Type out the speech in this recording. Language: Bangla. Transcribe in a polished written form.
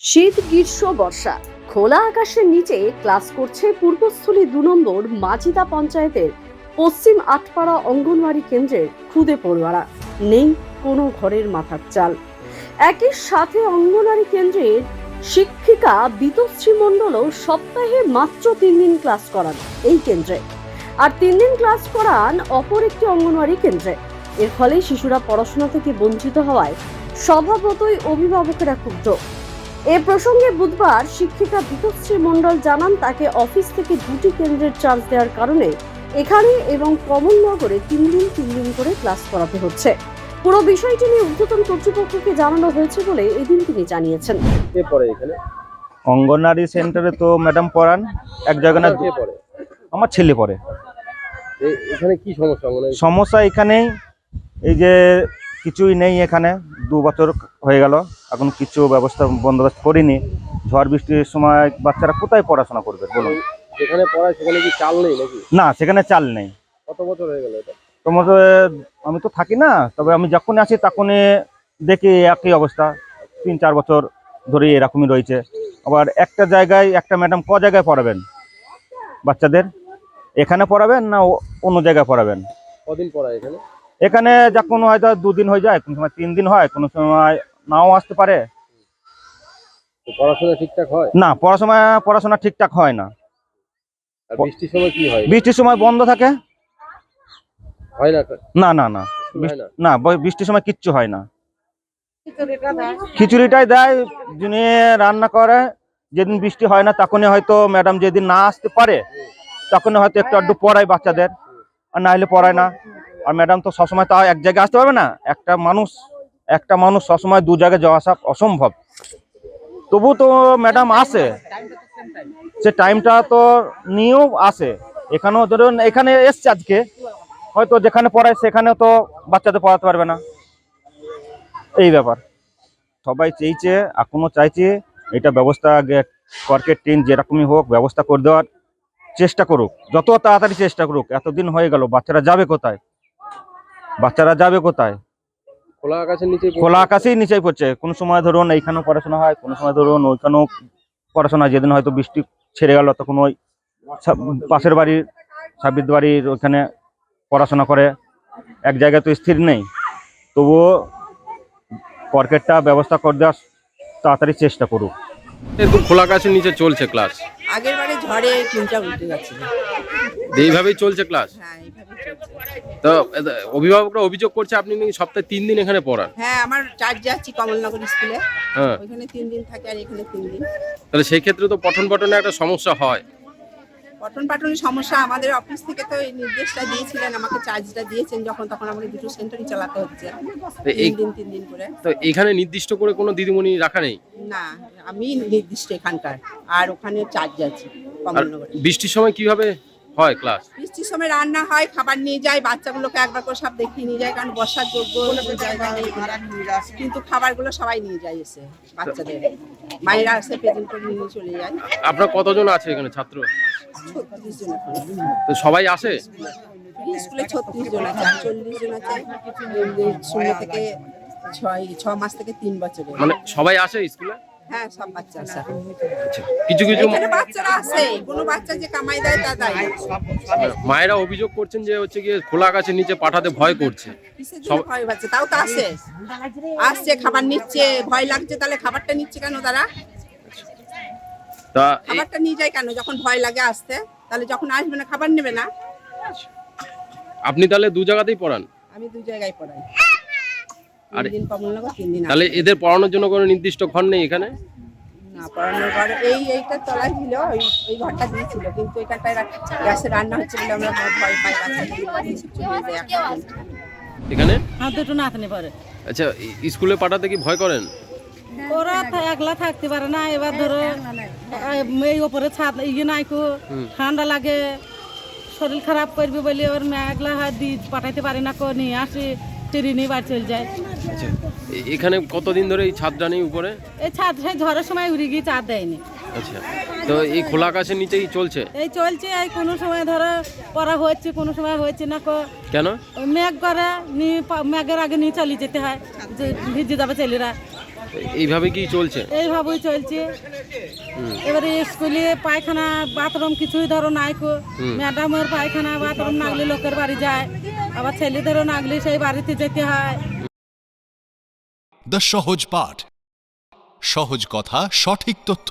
শীত গ্রীষ্ম বর্ষা খোলা আকাশের নিচে ক্লাস করছে পূর্বস্থলী ২ নম্বর মাজিদা পঞ্চায়েতের পশ্চিম আটপাড়া অঙ্গনওয়াড়ি কেন্দ্রের খুদে পড়ুয়ারা। নেই কোনো ঘরের মাথার চাল। একই সাথে অঙ্গনওয়াড়ি কেন্দ্রের শিক্ষিকা বিতশ্রী মণ্ডলও সপ্তাহে মাত্র ৩ দিন ক্লাস করান এই কেন্দ্রে, আর ৩ দিন ক্লাস করান অপর একটি অঙ্গনওয়াড়ি কেন্দ্রে। এর ফলে শিশুরা পড়াশোনা থেকে বঞ্চিত হওয়ায় স্বভাবতই অভিভাবকেরা ক্ষুব্ধ। এ প্রসঙ্গে বুধবার শিক্ষিকা বিতশ্রী মণ্ডল জানান, তাকে অফিস থেকে 2টি কেন্দ্রের চার্জ দেওয়ার কারণে এখানে এবং কমলনগরে 3 দিন করে ক্লাস করাতে হচ্ছে। পুরো বিষয়টি নিয়ে ঊর্ধ্বতন কর্তৃপক্ষকে জানানো হয়েছে বলে এদিন তিনি জানিয়েছেন। কে পড়ে এখানে? অঙ্গনওয়াড়ি সেন্টারে তো ম্যাডাম পড়ান এক জায়গায় না, কে পড়ে? আমার ছেলে পড়ে। এখানে কি সমস্যা? সমস্যা এখানেই এই যে কিছুই নেই, এখানে 2 বছর হয়ে গেল, এখন কিছু ব্যবস্থা বন্দোবস্ত করিনি। ঝড় বৃষ্টির সময় বাচ্চারা কোথায় পড়াশোনা করবে বলুন? যেখানে পড়ায় সেখানে কি চাল নেই নাকি? না, সেখানে চাল নেই। কত বছর হয়ে গেল এটা? তোমার আমি তো থাকি না, তবে আমি যখন আসি তখনই দেখি একই অবস্থা। 3-4 বছর ধরে এরকমই রয়েছে। আবার একটা জায়গায় একটা ম্যাডাম ক জায়গায় পড়াবেন বাচ্চাদের? এখানে পড়াবেন না অন্য জায়গায় পড়াবেন? কদিন পড়ায় এখানে? এখানে যখন হয়তো 2 দিন হয়ে যায়, কোনো সময় 3 দিন হয়, কোনো সময় নাও আসতে পারে। পড়াশোনা ঠিকঠাক হয় না, পড়াশোনা ঠিকঠাক হয় না। আর বৃষ্টির সময় কি হয়? বৃষ্টির সময় বন্ধ থাকে। হয় না? না না না, হয় না? না, বৃষ্টির সময় কিচ্ছু হয় না। খিচুড়িটাই দেয়, যিনি রান্না করে। যেদিন বৃষ্টি হয় না তখনই হয়তো ম্যাডাম যেদিন না আসতে পারে তখনই হয়তো একটু আধটু পড়ায় বাচ্চাদের, আর না হলে পড়ায় না। আর ম্যাডাম তো সবসময় তো এক জায়গায় আসতে পারবে না। একটা মানুষ সবসময় 2 জায়গায় যাওয়া আসা অসম্ভব। তবু তো ম্যাডাম আসে, সে টাইমটা তো নিয়েও আসে। এখানেও ধরুন এখানে এসছে আজকে, হয়তো যেখানে পড়ায় সেখানেও তো বাচ্চাদের পড়াতে পারবে না। এই ব্যাপার সবাই চেয়েছে, এখনো চাইছে এটা ব্যবস্থা আগে কর্কেট টিম যেরকমই হোক ব্যবস্থা করে দেওয়ার চেষ্টা করুক, যত তাড়াতাড়ি চেষ্টা করুক। এতদিন হয়ে গেল, বাচ্চারা যাবে কোথায়? খোলা আকাশের নিচে? খোলা আকাশেই নিচেই পড়ছে। কোনো সময় ধরুন এইখানেও পড়াশোনা হয়, কোনো সময় ধরুন ওইখানেও পড়াশোনা হয়। যেদিন হয়তো বৃষ্টি ছেড়ে গেল তখন ওই পাশের বাড়ির সাবিত বাড়ির ওইখানে পড়াশোনা করে। এক জায়গায় তো স্থির নেই। তবুও কর্কেটটা ব্যবস্থা করে দেওয়ার তাড়াতাড়ি চেষ্টা করুক। এরকম খোলা আকাশের নিচে চলছে ক্লাস? আগের বারে ঝড়ে টিনটা উল্টে যাচ্ছিল। এইভাবেই চলছে ক্লাস? হ্যাঁ, এইভাবে চলছে। তো অভিভাবকরা অভিযোগ করছে আপনি নাকি সপ্তাহে 3 দিন এখানে পড়ান? হ্যাঁ, আমার চার্জ যাচ্ছি কমলনগর স্কুলে। হ্যাঁ, ওইখানে 3 দিন থাকে আর এখানে 3 দিন। তাহলে সেই ক্ষেত্রে তো পঠন পাঠনে একটা সমস্যা হয়। পঠন পাঠনের সমস্যা, আমাদের অফিস থেকে তো এই নির্দেশটা দিয়েছিলেন, আমাকে চার্জটা দিয়েছেন যখন, তখন আমাকে 2টো সেন্টারই চালাতে হচ্ছে। তো এই 3 দিন করে। তো এখানে নির্দিষ্ট করে কোনো দিদিমণি রাখা নেই? না, আমি নির্দিষ্ট এখানকার, আর ওখানে চার্জ যাচ্ছি আর কমলনগরে। বৃষ্টির সময় কিভাবে হয় ক্লাস? বৃষ্টির সময় রান্না হয়, খাবার নিয়ে যায়, বাচ্চাগুলোকে একবার করে সব দেখিয়ে নিয়ে যায়, কারণ বর্ষার যোগ্য জায়গা নেই। কিন্তু খাবারগুলো সবাই নিয়ে যায় এসে, বাচ্চাদের মায়েরা এসে প্রেজেন্ট করে নিয়ে চলে যায়। আপনার কতজন আছে এখানে ছাত্র? 36 জন এখন। তো সবাই আসে? স্কুলে 36 জন আছে, আর 40 জন আছে 0 থেকে 6 মাস থেকে 3 বছরের। মানে সবাই আসে স্কুলে? হ্যাঁ, সব বাচ্চা আছে। আচ্ছা, কিছু এখানে বাচ্চারা আসে, কোনো বাচ্চা যে কামাই দেয় তা দেয় না। মায়েরা অভিযোগ করছেন যে হচ্ছে গিয়ে খোলা আকাশের নিচে পাঠাতে ভয় করছে। কিসের জন্য ভয় পাচ্ছে? তাও তো আসছে খাবার নিচ্ছে, ভয় লাগছে, তাহলে খাবারটা নিচ্ছে কেন তারা? তা খাবারটা নিয়ে যায় কেন? যখন ভয় লাগে আসতে, তাহলে যখন আসবে না খাবার নেবে না? আপনি তাহলে 2 জায়গাতেই পড়ান? আমি 2 জায়গায় পড়াই। আর 3 দিন কমলনগর, 3 দিন তাহলে এদের পড়ানোর জন্য কোনো নির্দিষ্ট ঘর নেই এখানে? না, পড়ানোর ঘর এইটা তলায় ছিল, ওই ঘরটা দিয়েছিল, কিন্তু এখানটায় গ্যাসে রান্না হচ্ছে বলে আমরা ভয় পাই, এখানে আর 2টো নাতনি পড়ে। আচ্ছা, স্কুলে পাঠাতে কি ভয় করেন? ওরা একলা থাকতে পারে না। এবার ধরো এই ওপরে ছাদ নাই কো, ঠান্ডা লাগে, শরীর খারাপ করবে বলে ওর একলা হাত দিয়ে পাঠাইতে পারি না, নিয়ে আসি ট্রেনে বাড়ি চলে যায়। আচ্ছা, এখানে কতদিন ধরে এই ছাদটা নেই উপরে? এই ছাদ সেই ঝড়ের সময় উড়ে গিয়ে চাঁদ দেয়নি। আচ্ছা, তো এই খোলা আকাশের নিচেই চলছে? এই চলছে, এই কোনো সময় ধরো পড়া হচ্ছে, কোনো সময় হচ্ছে না। কেন? মেঘ করে মেঘের আগে নিয়ে চলে যেতে হয়, যে ভিজে যাবে ছেলেরা। এইভাবে কি চলছে? এইভাবেই চলছে। এবারে স্কুলে পায়খানা বাথরুম কিছুই ধরো নাই কো, ম্যাডামের পায়খানা বাথরুম নাগলে লোকের বাড়ি যায়, আবার ছেলেদেরও নাগলে সেই বাড়িতে যেতে হয়। দ্য সহজ পাঠ, সহজ কথা, সঠিক তথ্য।